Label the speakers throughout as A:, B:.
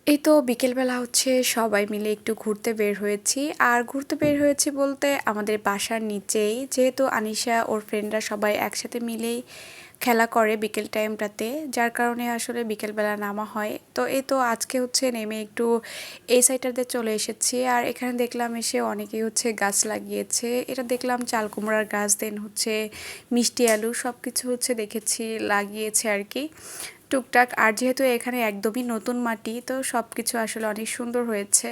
A: এই তো বিকেলবেলা হচ্ছে সবাই মিলে একটু ঘুরতে বের হয়েছি। আর ঘুরতে বের হয়েছি বলতে আমাদের বাসার নিচেই যেহেতু আনিশা ওর ফ্রেন্ডরা সবাই একসাথে মিলেই খেলা করে বিকেল টাইমটাতে, যার কারণে আসলে বিকেলবেলা নামা হয়। তো এই তো আজকে হচ্ছে নেমে একটু এই সাইডটাতে চলে এসেছি। আর এখানে দেখলাম এসে অনেকেই হচ্ছে গাছ লাগিয়েছে। এটা দেখলাম চাল কুমড়ার গাছ, দেন হচ্ছে মিষ্টি আলু সব কিছু হচ্ছে দেখেছি লাগিয়েছে আর কি টুকটাক। আর যেহেতু এখানে একদমই নতুন মাটি, তো সব কিছু আসলে অনেক সুন্দর হয়েছে।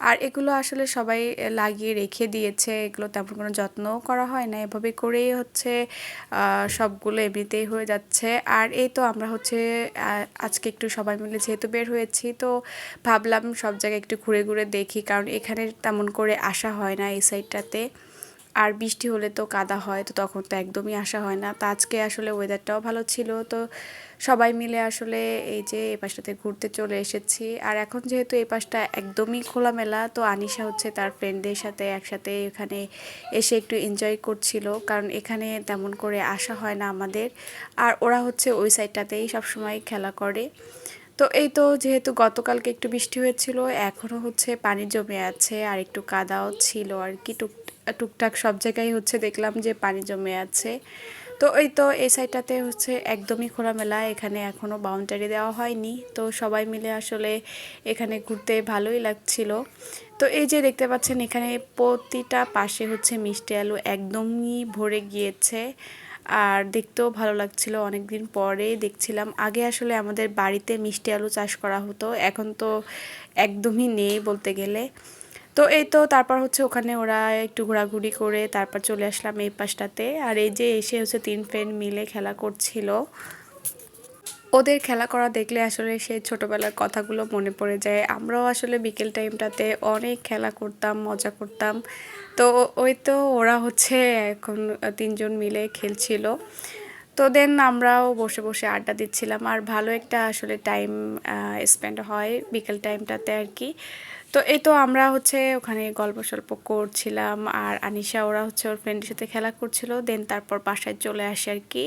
A: আর এগুলো আসলে সবাই লাগিয়ে রেখে দিয়েছে, এগুলো তেমন কোনো যত্নও করা হয় না, এভাবে করেই হচ্ছে সবগুলো এমনিতেই হয়ে যাচ্ছে। আর এই তো আমরা হচ্ছে আজকে একটু সবাই মিলে যেহেতু বের হয়েছি, তো ভাবলাম সব জায়গায় একটু ঘুরে ঘুরে দেখি, কারণ এখানে তেমন করে আসা হয় না এই সাইডটাতে। আর বৃষ্টি হলে তো কাদা হয়, তো তখন তো একদমই আসা হয় না। তো আজকে আসলে ওয়েদারটাও ভালো ছিল, তো সবাই মিলে আসলে এই যে এই পাশটাতে ঘুরতে চলে এসেছি। আর এখন যেহেতু এই পাশটা একদমই খোলামেলা, তো আনিশা হচ্ছে তার ফ্রেন্ডদের সাথে একসাথে এখানে এসে একটু এনজয় করছিল, কারণ এখানে তেমন করে আসা হয় না আমাদের। আর ওরা হচ্ছে ওই সাইডটাতেই সবসময় খেলা করে। তো এই তো যেহেতু গতকালকে একটু বৃষ্টি হয়েছিল, এখনও হচ্ছে পানি জমে আছে আর একটু কাদাও ছিল আর কি, টুকটাক সব জায়গায় হচ্ছে দেখলাম যে পানি জমে আছে। তো এই তো এই সাইডটাতে হচ্ছে একদমই খোলামেলা, এখানে এখনও বাউন্ডারি দেওয়া হয়নি। তো সবাই মিলে আসলে এখানে ঘুরতে ভালোই লাগছিল। তো এই যে দেখতে পাচ্ছেন এখানে প্রতিটা পাশে হচ্ছে মিষ্টি আলু একদমই ভরে গিয়েছে। আর দেখতেও ভালো লাগছিল, অনেকদিন পরে দেখছিলাম। আগে আসলে আমাদের বাড়িতে মিষ্টি আলু চাষ করা হতো, এখন তো একদমই নেই বলতে গেলে। তো এই তো তারপর হচ্ছে ওখানে ওরা একটু ঘোরাঘুরি করে তারপর চলে আসলাম এই পাশটাতে। আর এই যে এসে হচ্ছে তিন ফ্রেন্ড মিলে খেলা করছিল। ওদের খেলা করা দেখলে আসলে সেই ছোটবেলার কথাগুলো মনে পড়ে যায়। আমরাও আসলে বিকেল টাইমটাতে অনেক খেলা করতাম, মজা করতাম। তো ওই তো ওরা হচ্ছে এখন তিনজন মিলে খেলছিল। তো দেন আমরাও বসে বসে আড্ডা দিচ্ছিলাম। আর ভালো একটা আসলে টাইম স্পেন্ড হয় বিকেল টাইমটাতে আর কি। তো এই তো আমরা হচ্ছে ওখানে গল্প সল্প করছিলাম, আর আনিশা ওরা হচ্ছে ওর ফ্রেন্ডের সাথে খেলা করছিল। দেন তারপর বাসায় চলে আসে আর কি।